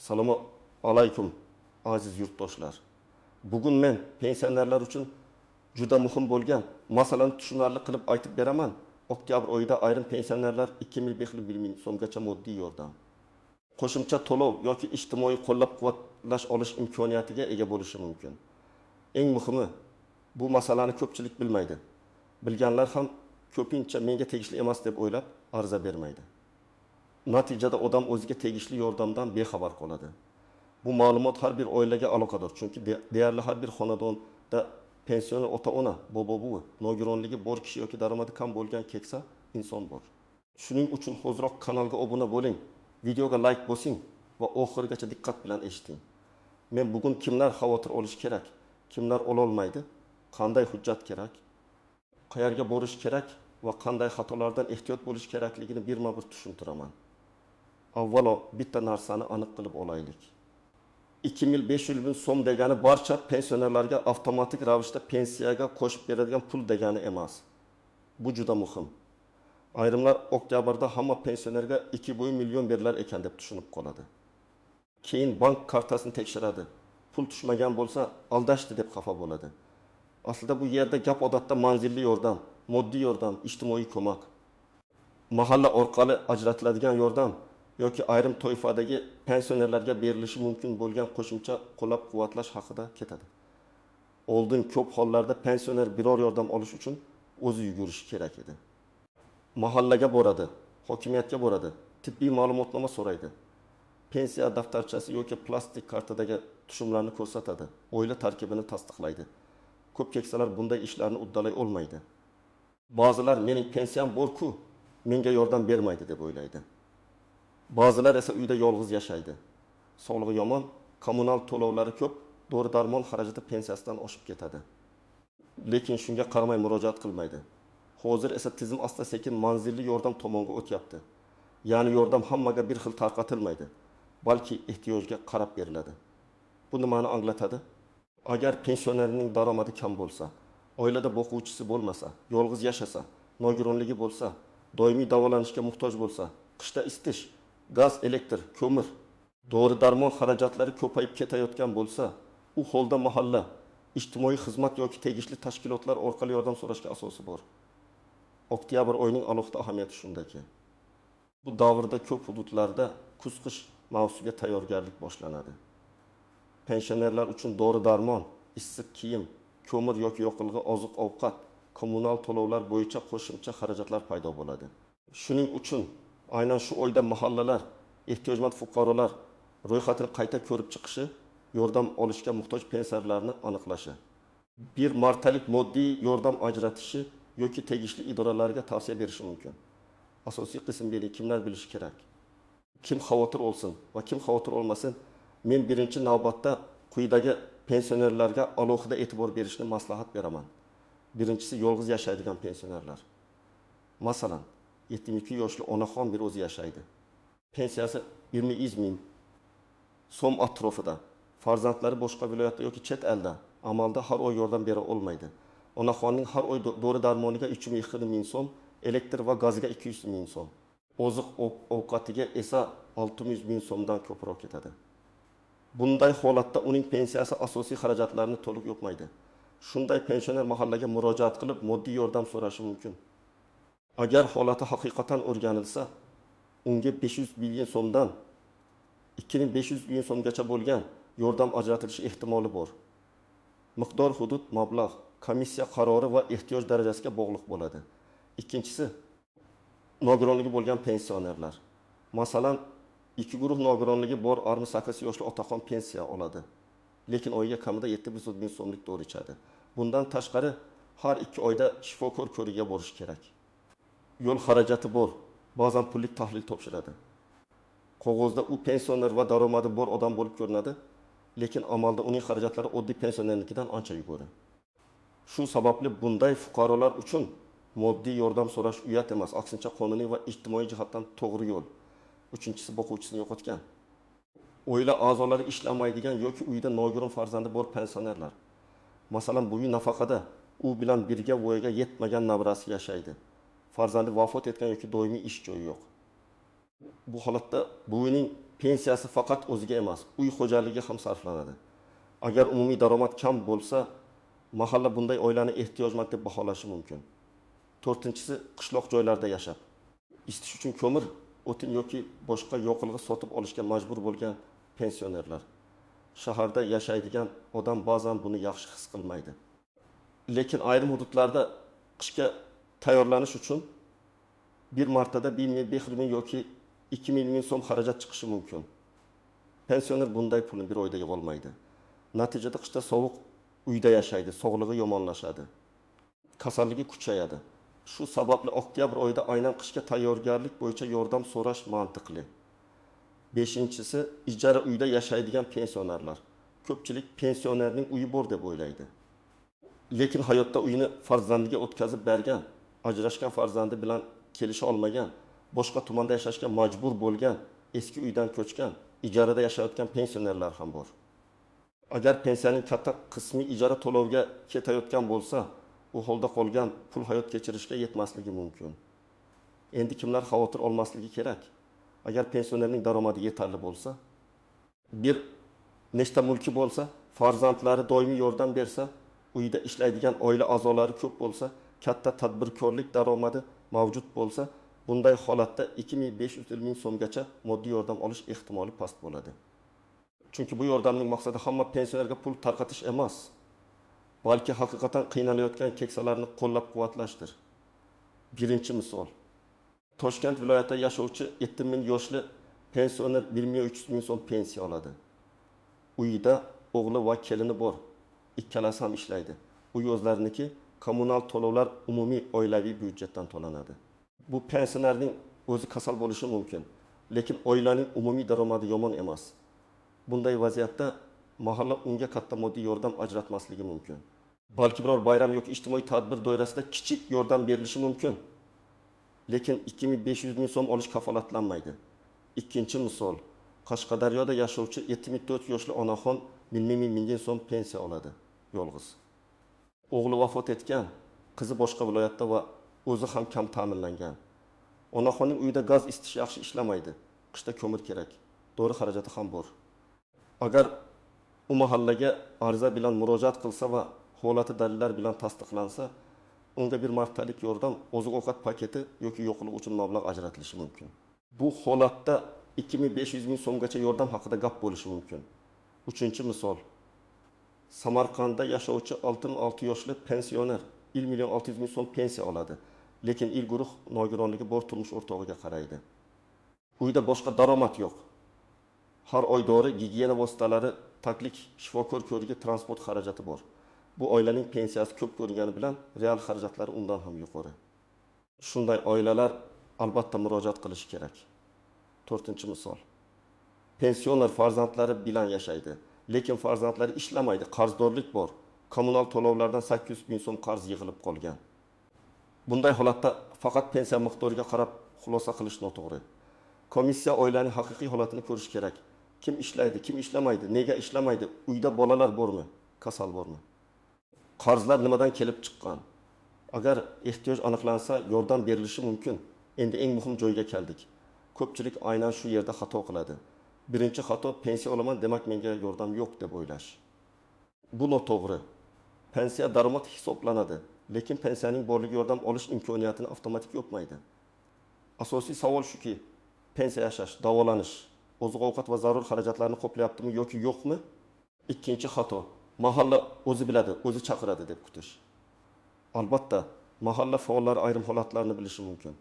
Assalomu alaykum aziz yurtdoshlar. Bugun men pensionerlar uchun juda muhim bo'lgan masalani tushunarli qilib aytib beraman. Oktyabr oyida ayrim pensionerlar 2500 ming so'mgacha moddiy yordam, qo'shimcha to'lov yoki ijtimoiy qo'llab-quvvatlash olish imkoniyatiga ega bo'lishi mumkin. Eng muhimi, bu masalani ko'pchilik bilmaydi. Bilganlar ham ko'pincha menga tegishli emas deb o'ylab ariza bermaydi. Natijada odam o'ziga tegishli yordamdan bexabar qoladi. Bu ma'lumot har bir oilaga aloqador, chunki deyarli har bir xonadonda pensioner ota-ona, bobo-buvi, nogironligi bor kishi yoki daromadi kam bo'lgan keksa inson bor. Shuning uchun hoziroq kanalga obuna bo'ling, videoga like bosing va oxirigacha diqqat bilan eshiting. Men bugun kimlar xavotir olish kerak, kimlar ololmaydi, qanday hujjat kerak, qayerga borish kerak va qanday xatolardan ehtiyot bo'lish kerakligini birma-bir tushuntiraman. Avvalo bitta narsani aniq qilib olaylik. 2500 ming so'm degani barcha pensionerlarga avtomatik ravishda pensiyaga qo'shib beradigan pul degani emas. Bu juda muhim. Ayrimlar oktyabrda hamma pensionerga 2,5 million berilar ekan deb tushunib qoladi. Keyin bank kartasini tekshiradi. Pul tushmagan bo'lsa aldashdi deb xafa bo'ladi. Aslida bu yerda gap odatda manzilli yordam, moddiy yordam, ijtimoiy ko'mak, mahalla orqali ajratiladigan yordam yoki ayrim toifadagi pensionerlarga berilishi mumkin bo'lgan qo'shimcha qo'llab-quvvatlash haqida ketadi. Oldin ko'p hollarda pensioner biror yordam olish uchun o'zi yugurishi kerak edi. Mahallaga boradi, hokimiyatga boradi, tibbiy ma'lumotnoma so'raydi. Pensiya daftarchasi yoki plastik kartadagi tushumlarni ko'rsatadi, oila tarkibini tasdiqlaydi. Ko'p keksalar bunday ishlarni uddalay olmaydi. Ba'zilar mening pensiyam bor-ku, menga yordam bermaydi deb o'ylaydi. Ba'zilar esa uyda yolg'iz yashaydi. Sog'lig'i yomon, kommunal to'lovlari ko'p, dori-darmon xarajati pensiyasidan oshib ketadi. Lekin shunga qaramay murojaat qilmaydi. Hozir esa tizim asta-sekin manzilli yordam tomonga o'tyapti. Ya'ni yordam hammaga bir xil tarqatilmaydi, balki ehtiyojga qarab beriladi. Bu nimani anglatadi? Agar pensionerning daromadi kam bo'lsa, oilada boquvchisi bo'lmasa, yolg'iz yashasa, nogironligi bo'lsa, doimiy davolanishga muhtoj bo'lsa, qishda isitish, gaz, elektr, ko'mir, dori-darmon xarajatlari ko'payib ketayotgan bo'lsa, u holda mahalla, ijtimoiy xizmat yoki tegishli tashkilotlar orqali yordam so'rashga asosi bor. Oktyabr oyining alohida ahamiyati shundaki, bu davrda ko'p hududlarda kuz-qish mavsumiga tayyorgarlik boshlanadi. Pensionerlar uchun dori-darmon, issiq kiyim, ko'mir yoki yoqilg'i, oziq-ovqat, kommunal to'lovlar bo'yicha qo'shimcha xarajatlar paydo bo'ladi. Shuning uchun aynan shu oyda mahallalar, ehtiyojmand fuqarolar ro'yxatini qayta ko'rib chiqishi, yordam olishga muhtoj pensionerlarni aniqlashi, bir martalik moddiy yordam ajratishi yoki tegishli idoralarga tavsiya berishi mumkin. Asosiy qism beni kimlar bilishi kerak? Kim xavotir olsin va kim xavotir olmasin, men birinchi navbatda quyidagi pensionerlarga alohida e'tibor berishni maslahat beraman. Birinchisi yolg'iz yashaydigan pensionerlar. Masalan, 72 yoshli onaxon bir o'zi yashaydi. Pensiyasi 20 ming so'm atrofida. Farzandlari boshqa viloyatda yoki chet elda amalda har oy yordam bera olmaydi. Onaxonning har oy dori-darmoniga 3,5 ming so'm, elektr va gaziga 200 ming so'm. Oziq ovqatiga esa 600 ming so'mdan ko'proq ketadi. Bunday holatda uning pensiyasi asosiy xarajatlarini to'liq yopmaydi. Shunday pensioner mahallaga murojaat qilib moddiy yordam so'rashi mumkin. Agar holati haqiqatan o'rganilsa, unga 500 million so'mdan 2500 million so'mgacha bo'lgan yordam ajratilishi ehtimoli bor. Miqdor, hudud, mablag', komissiya qarori va ehtiyoj darajasiga bog'liq bo'ladi. Ikkinchisi, nogironligi bo'lgan pensionerlar. Masalan, ikki guruh nogironligi bor 68 yoshli otaxon pensiya oladi. Lekin oyiga kamida 700 ming so'mlik dori ichadi. Bundan tashqari har 2 oyda shifokor ko'rigiga borish kerak. Yo'l xarajati bor, ba'zan pullik tahlil topshiradi. Qog'ozda u pensioner va daromadi bor odam bo'lib ko'rinadi, lekin amalda uning xarajatlari oddiy pensionernikidan ancha yuqori. Shu sababli bunday fuqarolar uchun moddiy yordam so'rash uyat emas, aksincha qonuniy va ijtimoiy jihatdan to'g'ri yo'l. Uchinchisi, boquvchisini yo'qotgan. Oila a'zolari ishlamaydigan yoki uyda nogiron farzandi bor pensionerlar. Masalan, buvi nafaqada, u bilan birga voyaga yetmagan nabrasi yashaydi. Farzandi vafot etgan yoki doimiy ish joyi yo'q. Bu holatda buvining pensiyasi faqat o'ziga emas, uy xo'jaligiga ham sarflanadi. Agar umumiy daromad kam bo'lsa, mahalla bunday oilani ehtiyojmand deb baholashi mumkin. To'rtinchisi, qishloq joylarda yashab, isitish uchun ko'mir, o'tin yoki boshqa yoqilg'i sotib olishga majbur bo'lgan pensionerlar. Shaharda yashaydigan odam ba'zan buni yaxshi his qilmaydi. Lekin ayrim hududlarda qishga tayyorlanish uchun bir martada 1 ming, 5 ming yoki 2 ming so'm xarajat chiqishi mumkin. Pensioner bunday pulni bir oyda yig'ib olmaydi. Natijada qishda sovuq uyda yashaydi, sog'lig'i yomonlashadi, kasalligi kuchayadi. Shu sababli oktyabr oyida aynan qishga tayyorgarlik bo'yicha yordam so'rash mantiqli. Beshinchisi, ijara uyda yashaydigan pensionerlar. Ko'pchilik pensionerning uyi bor deb o'ylaydi. Lekin hayotda uyini farzandiga o'tkazib bergan, ajrashgan farzandi bilan kelisha olmagan, boshqa tumanda yashashga majbur bo'lgan, eski uydan ko'chgan, ijarada yashayotgan pensionerlar ham bor. Agar pensiyaning katta qismi ijara to'loviga ketayotgan bo'lsa, u holda qolgan pul hayot kechirishga yetmasligi mumkin. Endi kimlar xavotir olmasligi kerak? Agar pensionerning daromadi yetarli bo'lsa, bir nechta mulki bo'lsa, farzandlari doimiy yordam bersa, uyda ishlaydigan oila a'zolari ko'p bo'lsa, katta tadbirkorlik daromadi mavjud bo'lsa, bunday holatda 2500 ming so'mgacha moddiy yordam olish ehtimoli past bo'ladi. Chunki bu yordamning maqsadi hamma pensionerga pul tarqatish emas, balki haqiqatan qiynalayotgan keksalarni qo'llab-quvvatlashdir. Birinchi misol. Toshkent viloyatida yashovchi 7000 yoshli pensioner 1.300 ming so'm pensiya oladi. Uyida o'g'li va kelini bor. Ikkalasi ham ishlaydi. Uy o'zlariniki, kommunal to'lovlar umumiy oilaviy byudjetdan to'lanadi. Bu pensionerning o'zi kasal bo'lishi mumkin, lekin oilaning umumiy daromadi yomon emas. Bunday vaziyatda mahalla unga katta moddiy yordam ajratmasligi mumkin. Balki biror bayram yoki ijtimoiy tadbir doirasida kichik yordam berilishi mumkin. Lekin 2500 ming so'm olish kafolatlanmaydi. Ikkinchi misol, Qashqadaryoda yashovchi 74 yoshli onaxon 1 ming so'm pensiya oladi, yolg'iz. O'g'li vafot etgan, qizi boshqa viloyatda va o'zi ham kam ta'minlangan. Onaxonning uyida gaz isitish yaxshi ishlamaydi. Qishda ko'mir kerak. Dori xarajati ham bor. Agar u mahallaga ariza bilan murojaat qilsa va holati dalillar bilan tasdiqlansa, unga bir martalik yordam, oziq-ovqat paketi yoki yo'qlik uchun mablag' ajratilishi mumkin. Bu holatda 2500 ming so'mgacha yordam haqida gap bo'lishi mumkin. Uchinchi misol. Samarqandda yashovchi 66 yoshli pensioner 1.600 ming so'm pensiya oladi, lekin il guruh nogironligi bor turmush o'rtog'iga qaraydi. Uyda boshqa daromad yo'q. Har oy dori, gigiyena vositalari, taklik, shifokor ko'rigi, transport xarajati bor. Bu oilaning pensiyasi ko'p ko'ringani bilan real xarajatlari undan ham yuqori. Shunday oilalar albatta murojaat qilishi kerak. To'rtinchi misol. Pensioner farzandlari bilan yashaydi, lekin farzandlari ishlamaydi, qarzdorlik bor. Kommunal to'lovlardan 800 ming so'm qarz yig'ilib qolgan. Bunday holatda faqat pensiya miqdoriga qarab xulosa qilish noto'g'ri. Komissiya oilaning haqiqiy holatini ko'rish kerak. Kim ishlaydi, kim ishlamaydi, nega ishlamaydi, uyda bolalar bormi, kasal bormi? Qarzlar nimadan kelib chiqqan? Agar ehtiyoj aniqlansa, yordam berilishi mumkin. Endi eng muhim joyga keldik. Ko'pchilik aynan shu yerda xato qiladi. Birinchi xato, pensiya olaman, demak menga yordam yo'q deb o'ylash. Bu noto'g'ri. Pensiya daromad hisoblanadi, lekin pensiyaning borligi yordam olish imkoniyatini avtomatik yopmaydi. Asosiy savol shuki, pensiya yashash, davolanish, oziq-ovqat va zarur xarajatlarni qoplayaptimi yoki yo'qmi? Ikkinchi xato, mahalla o'zi biladi, o'zi chaqiradi deb kutish. Albatta, mahalla faollari ayrim holatlarni bilishi mumkin.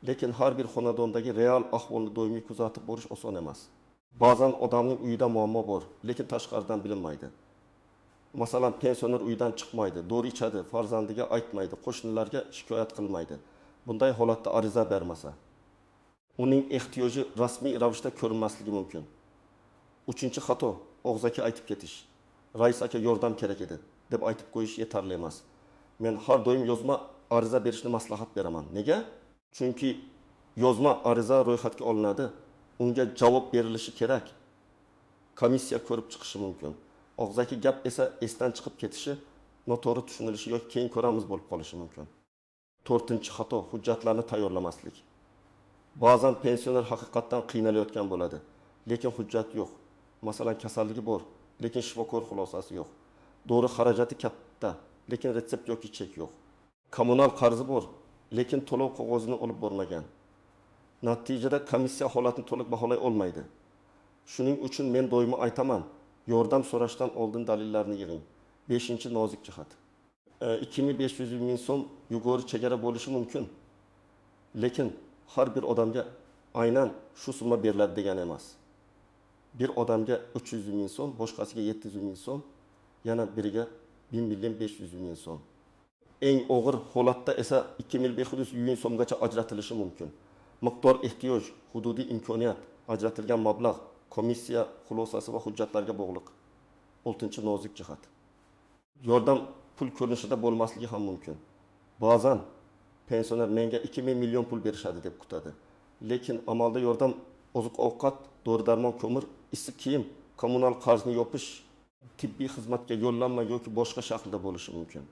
Lekin har bir xonadondagi real ahvolni doimiy kuzatib borish oson emas. Ba'zan odamning uyida muammo bor, lekin tashqaridan bilinmaydi. Masalan, pensioner uydan chiqmaydi, dori ichadi, farzandiga aytmaydi, qo'shnilarga shikoyat qilmaydi. Bunday holatda ariza bermasa, uning ehtiyoji rasmiy ravishda ko'rinmasligi mumkin. Uchinchi xato, og'zaki aytib ketish. Rais aka yordam kerak edi deb aytib qo'yish yetarli emas. Men har doim yozma ariza berishni maslahat beraman. Nega? Chunki yozma ariza ro'yxatga olinadi, unga javob berilishi kerak. Komissiya ko'rib chiqishi mumkin. Og'zaki gap esa esdan chiqib ketishi, noto'g'ri tushunilishi yoki keyin ko'ramiz bo'lib qolishi mumkin. To'rtinchi xato, hujjatlarni tayyorlamaslik. Ba'zan pensioner haqiqatdan qiynalayotgan bo'ladi. lekin hujjat yo'q. Masalan, kasalligi bor, lekin shifokor xulosasi yo'q. Dori xarajati katta, lekin retsept yoki chek yo'q. Kommunal qarzi bor, lekin to'lov qog'ozini olib bormagan. Natijada komissiya holatni to'liq baholay olmaydi. Shuning uchun men doimo aytaman, yordam so'rashdan oldin dalillarni yig'ing. 5-nozik jihat. 2500 ming so'm yug'ori chegara bo'lishi mumkin. Lekin har bir odamga aynan shu summa beriladi degani emas. Bir odamga 300 ming so'm, boshqasiga 700 ming so'm, yana biriga 1.500 ming so'm. Eng og'ir holatda esa 2.500 ming so'mgacha ajratilishi mumkin. Miqdor ehtiyoj, hududiy imkoniyat, ajratilgan mablag', komissiya xulosasi va hujjatlarga bog'liq. 6-nozik jihat. Yordam pul ko'rinishida bo'lmasligi ham mumkin. Ba'zan pensioner menga 2000 million pul berishadi deb kutadi. Lekin amalda yordam oziq-ovqat, dori-darmon, ko'mir, issiq kiyim, kommunal qarzni yopish, tibbiy xizmatga yo'llanma yoki boshqa shaklda bo'lishi mumkin.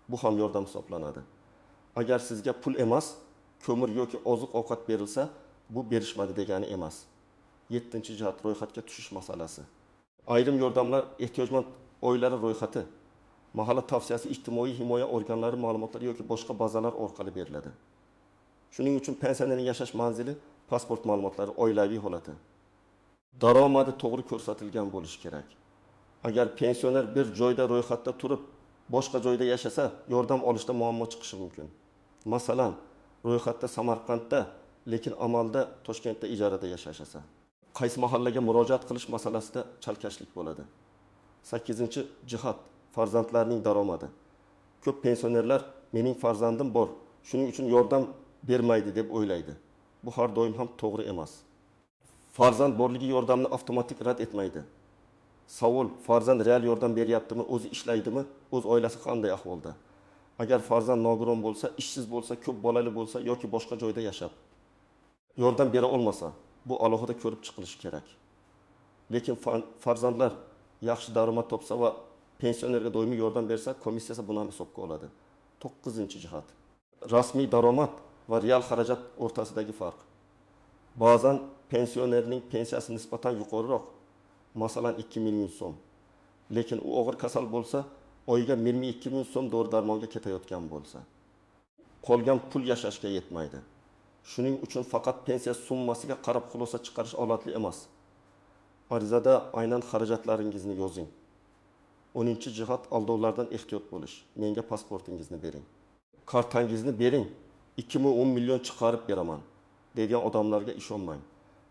Bu ham yordam hisoblanadi. Agar sizga pul emas, ko'mir yoki oziq-ovqat berilsa, bu berishmadi degani emas. 7-jihat ro'yxatga tushish masalasi. Ayrim yordamlar ehtiyojmand oilalar ro'yxati, mahalla tavsiyasi, ijtimoiy himoya organlari ma'lumotlari yoki boshqa bazalar orqali beriladi. Shuning uchun pensionerning yashash manzili, pasport ma'lumotlari, oilaviy holati, daromadi to'g'ri ko'rsatilgan bo'lishi kerak. Agar pensioner bir joyda ro'yxatda turib, boshqa joyda yashasa, yordam olishda muammo chiqishi mumkin. Masalan, ro'yxatda Samarqandda, lekin amalda Toshkentda ijarada yashashasa, qaysi mahallaga murojaat qilish masalasida chalkashlik bo'ladi. 8-jihat farzandlarning daromadi. Ko'p pensionerlar mening farzandim bor, shuning uchun yordam bermaydi deb o'ylaydi. Bu har doim ham to'g'ri emas. Farzand borligi yordamni avtomatik rad etmaydi. Savol, farzand real yordam beryaptimi, o'zi ishlaydimi, o'z oilasi qanday ahvolda? Agar farzand nogiron bo'lsa, ishsiz bo'lsa, ko'p bolali bo'lsa yoki boshqa joyda yashab yordam bera olmasa, bu alohida ko'rib chiqilishi kerak. Lekin farzandlar yaxshi daromad topsa va pensionerga doimiy yordam bersa, komissiyasi buni ham hisobga oladi. 9-jihat. Rasmiy daromad va real xarajat o'rtasidagi farq. Ba'zan pensionerning pensiyasi nisbatan yuqoriroq, masalan 2000 ming so'm. Lekin u og'ir kasal bo'lsa, oyiga 22 ming so'm dori-darmonga ketayotgan bo'lsa, qolgan pul yashashga yetmaydi. Shuning uchun faqat pensiya summasiga qarab xulosa chiqarish odatli emas. Arizada aynan xarajatlaringizni yozing. 10-jihat aldovlardan ehtiyot bo'lish. Menga pasportingizni bering. Kartangizni bering. 2010 million chiqarib beraman deydigan odamlarga ishonmang.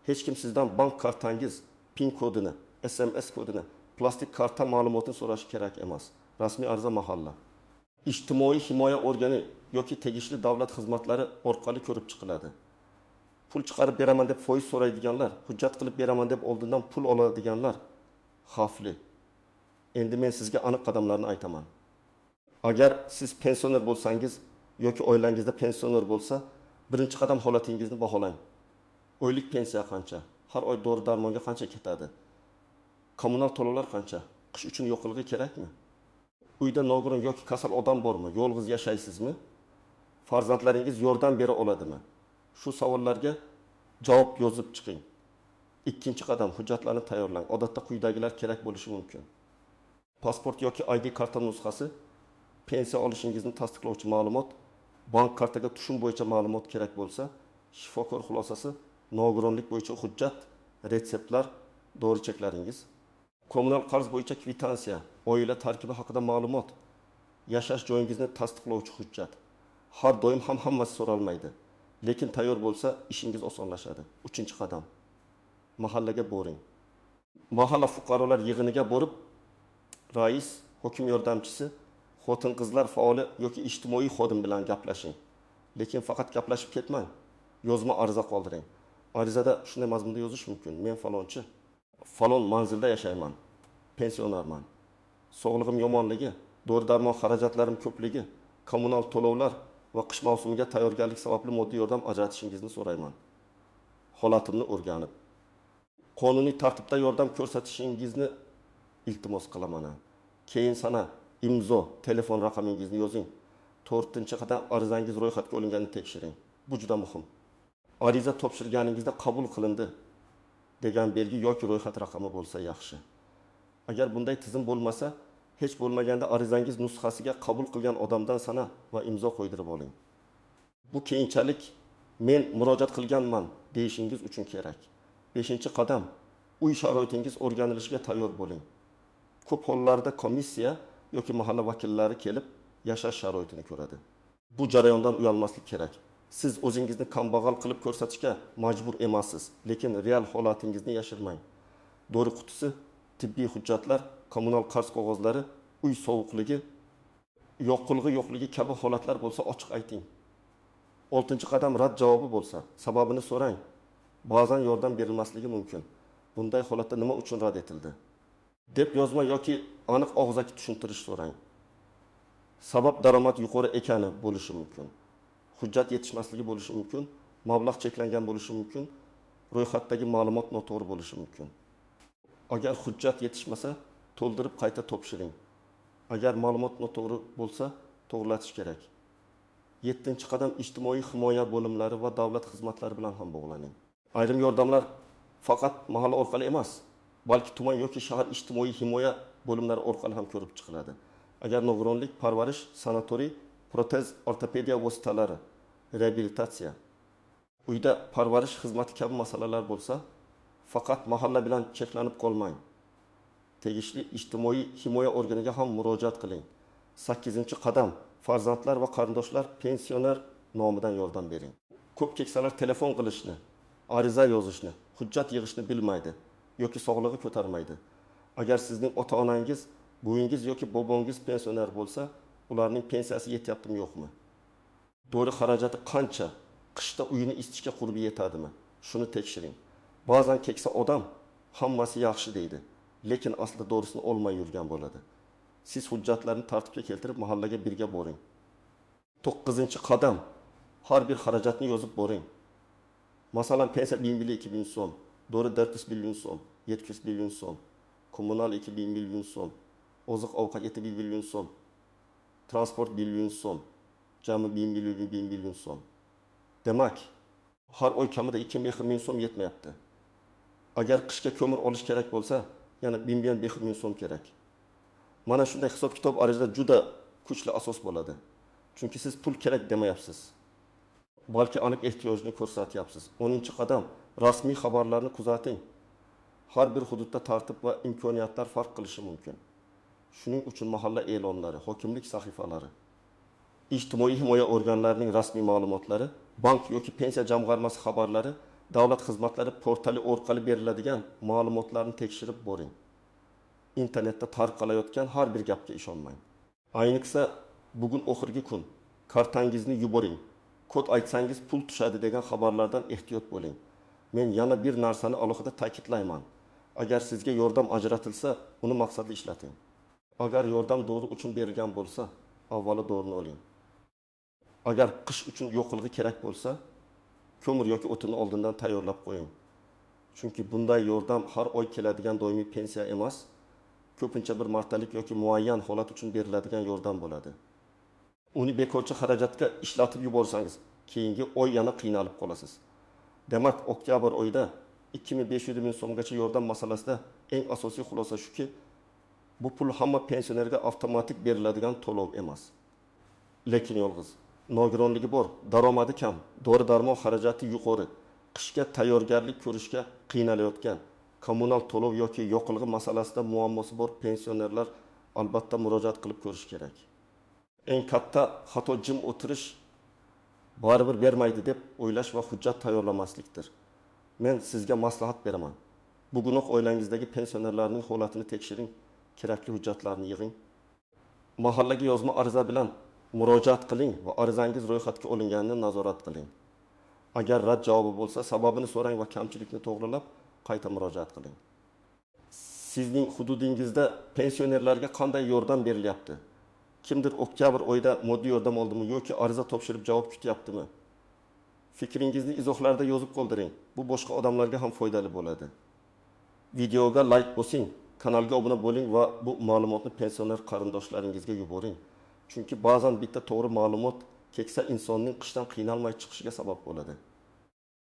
Hech kim sizdan bank kartangiz, PIN kodini, SMS kodini, plastik karta ma'lumotini so'rashi kerak emas. Rasmiy ariza mahalla, ijtimoiy himoya organi yoki tegishli davlat xizmatlari orqali ko'rib chiqiladi. Pul chiqarib beraman deb foiz so'raydiganlar, hujjat qilib beraman deb oldindan pul oladiganlar xavfli. Endi men sizga aniq qadamlarni aytaman. Agar siz pensioner bo'lsangiz yoki oilangizda pensioner bo'lsa, birinchi qadam holatingizni baholang. Oylik pensiya qancha? Har oy dori-darmonga qancha ketadi? Kommunal to'lovlar qancha? Qish uchun yo'qilg'i kerakmi? Uyda nogiron yoki kasal odam bormi? Yolg'iz yashaysizmi? Farzandlaringiz yordam bera oladimi? Shu savollarga javob yozib chiqing. 2-qadam hujjatlarni tayyorlang. Odatda quyidagilar kerak bo'lishi mumkin. Pasport yoki ID karta nusxasi, pensiya olishingizni tasdiqlovchi ma'lumot, bank kartaga tushum bo'yicha ma'lumot kerak bo'lsa, shifokor xulosasi, nogironlik bo'yicha hujjat, retseptlar, dori cheklaringiz, kommunal qarz bo'yicha kvitansiya, oila tarkibi haqida ma'lumot, yashash joyingizni tasdiqlovchi hujjat. Har doim ham hammasi so'ralmaydi, lekin tayyor bo'lsa ishingiz osonlashadi. 3-qadam. Mahallaga boring. Mahalla fuqarolar yig'iniga borib, rais, hokim yordamchisi, xotin-qizlar faoli yoki ijtimoiy xodim bilan gaplashing. Lekin faqat gaplashib ketmang. Yozma ariza qoldiring. Arizada shunday mazmunda yozish mumkin. Men falonchi, falon manzilda yashayman. Pensionerman. Sog'lig'im yomonligi, dori-darmon xarajatlarim ko'pligi, kommunal to'lovlar va qish mavsumiga tayyorgarlik sababli moddiy yordam ajratishingizni so'rayman. Holatimni o'rganib, qonuniy tartibda yordam ko'rsatishingizni iltimos qilaman. Keyin sana imzo, telefon raqamingizni yozing. 4-qadam arizangiz ro'yxatga olinganini tekshiring. Bu juda muhim. Ariza topshirganingizda qabul qilindi degan belgi yoki ro'yxat raqami bo'lsa yaxshi. Agar bunday tizim bo'lmasa, hech bo'lmaganda arizangiz nusxasiga qabul qilgan odamdan sana va imzo qo'ydirib oling. Bu keyinchalik men murojaat qilganman deyishingiz uchun kerak. 5-qadam uy sharoitingiz o'rganilishiga tayyor bo'ling. Ko'p hollarda komissiya yoki mahalla vakillari kelib yashash sharoitini ko'radi. Bu jarayondan uyalmaslik kerak. Siz o'zingizni kambag'al qilib ko'rsatishga majbur emassiz, lekin real holatingizni yashirmang. Dori qutisi, tibbiy hujjatlar, kommunal qarz qog'ozlari, uy sovuqligi, yoqilg'i yo'qligi kabi holatlar bo'lsa ochiq ayting. 6-qadam rad javobi bo'lsa, sababini so'rang. Ba'zan yordam berilmasligi mumkin. Bunday holatda nima uchun rad etildi deb yozma yoki aniq og'zaki tushuntirish so'rang. Sabab daromad yuqori ekani bo'lishi mumkin. Hujjat yetishmasligi bo'lishi mumkin, mablag' cheklangan bo'lishi mumkin, ro'yxatdagi ma'lumot noto'g'ri bo'lishi mumkin. Agar hujjat yetishmasa, to'ldirib qayta topshiring. Agar ma'lumot noto'g'ri bo'lsa, to'g'rilatish kerak. 7-qadam ijtimoiy himoya bo'limlari va davlat xizmatlari bilan ham bog'laning. Ayrim yordamlar faqat mahalla orqali emas, balki tuman yoki shahar ijtimoiy himoya bo'limlari orqali ham ko'rib chiqiladi. Agar nogironlik, parvarish, sanatoriy, protez, ortopediya vositalari, reabilitatsiya, uyda parvarish xizmati kabi masalalar bo'lsa, faqat mahalla bilan cheklanib qolmang. Tegishli ijtimoiy himoya organiga ham murojaat qiling. 8-qadam farzandlar va qarindoshlar pensioner nomidan yordam bering. Ko'p keksalar telefon qilishni, ariza yozishni, hujjat yig'ishni bilmaydi yoki sog'lig'i ko'tarmaydi. Agar sizning ota-onangiz, buvinggiz yoki bobongiz pensioner bo'lsa, ularning pensiyasi yetyaptimi yo'qmi? Dori xarajati qancha? Qishda uyini isitishga qurbi yetadimi? Shuni tekshiring. Ba'zan keksa odam hammasi yaxshi deydi, lekin aslida dorisini olmay yurgan bo'ladi. Siz hujjatlarni tartibga keltirib mahallaga birga boring. 9-qadam har bir xarajatni yozib boring. Masalan, pensiya 1.000 so'm, dori 400 million so'm, 700 million so'm, kommunal 2 million so'm, oziq ovqat 7 million so'm, transport 1 million so'm, jami 1 million so'm. Demak, har oy kamida 2 ming so'm yetmayapti. Agar qishga ko'mir olish kerak bo'lsa, yana 1 ming so'm kerak. Mana shunday hisob-kitob arizada juda kuchli asos bo'ladi. Chunki siz pul kerak demayapsiz. Balki aniq ehtiyojni ko'rsatyapsiz. 10-qadam rasmiy xabarlarni kuzating. Har bir hududda tartib va imkoniyatlar farq qilishi mumkin. Shuning uchun mahalla e'lonlari, hokimlik sahifalari, ijtimoiy himoya organlarining rasmiy ma'lumotlari, bank yoki pensiya jamg'armasi xabarlari, davlat xizmatlari portali orqali beriladigan ma'lumotlarni tekshirib boring. Internetda tarqalayotgan har bir gapga ishonmang. Ayniqsa, bugun oxirgi kun, kartangizni yuboring, kod aytsangiz pul tushadi degan xabarlardan ehtiyot bo'ling. Men yana bir narsani alohida ta'kidlayman. Agar sizga yordam ajratilsa, uni maqsadli ishlating. Agar yordam dori uchun berilgan bo'lsa, avvalo dorini oling. Agar qish uchun yo'qilg'i kerak bo'lsa, ko'mir yoki o'tinni oldindan tayyorlab qo'ying. Chunki bunday yordam har oy keladigan doimiy pensiya emas, ko'pincha bir martalik yoki muayyan holat uchun beriladigan yordam bo'ladi. Uni bekorchi xarajatga ishlatib yuborsangiz, keyingi oy yana qiynalib qolasiz. Demak, oktyabr oyida 2500 ming so'mgacha yordam masalasida eng asosiy xulosa shuki, bu pul hamma pensionerga avtomatik beriladigan to'lov emas. Lekin yolg'iz, nogironligi bor, daromadi kam, dori-darmon xarajati yuqori, qishga tayyorgarlik ko'rishga qiynalayotgan, kommunal to'lov yoki yoqilg'i masalasida muammosi bor pensionerlar albatta murojaat qilib ko'rish kerak. Eng katta xato jim o'tirish, baribir bermaydi deb o'ylash va hujjat tayyorlamaslikdir. Men sizga maslahat beraman. Bugunoq oilangizdagi pensionerlarning holatini tekshiring, kerakli hujjatlarni yig'ing. Mahallaga yozma ariza bilan murojaat qiling va arizangiz ro'yxatga olinganini nazorat qiling. Agar rad javobi bo'lsa, sababini so'rang va kamchilikni to'g'rilab, qayta murojaat qiling. Sizning hududingizda pensionerlarga qanday yordam berilyapti? Kimdir oktyabr oyida moddiy yordam oldimi yoki ariza topshirib javob kutyaptimi? Fikringizni izohlarda yozib qoldiring. Bu boshqa odamlarga ham foydali bo'ladi. Videoga like bosing, kanalga obuna bo'ling va bu ma'lumotni pensioner qarindoshlaringizga yuboring. Chunki ba'zan bitta to'g'ri ma'lumot keksa insonning qishdan qiynalmay chiqishiga sabab bo'ladi.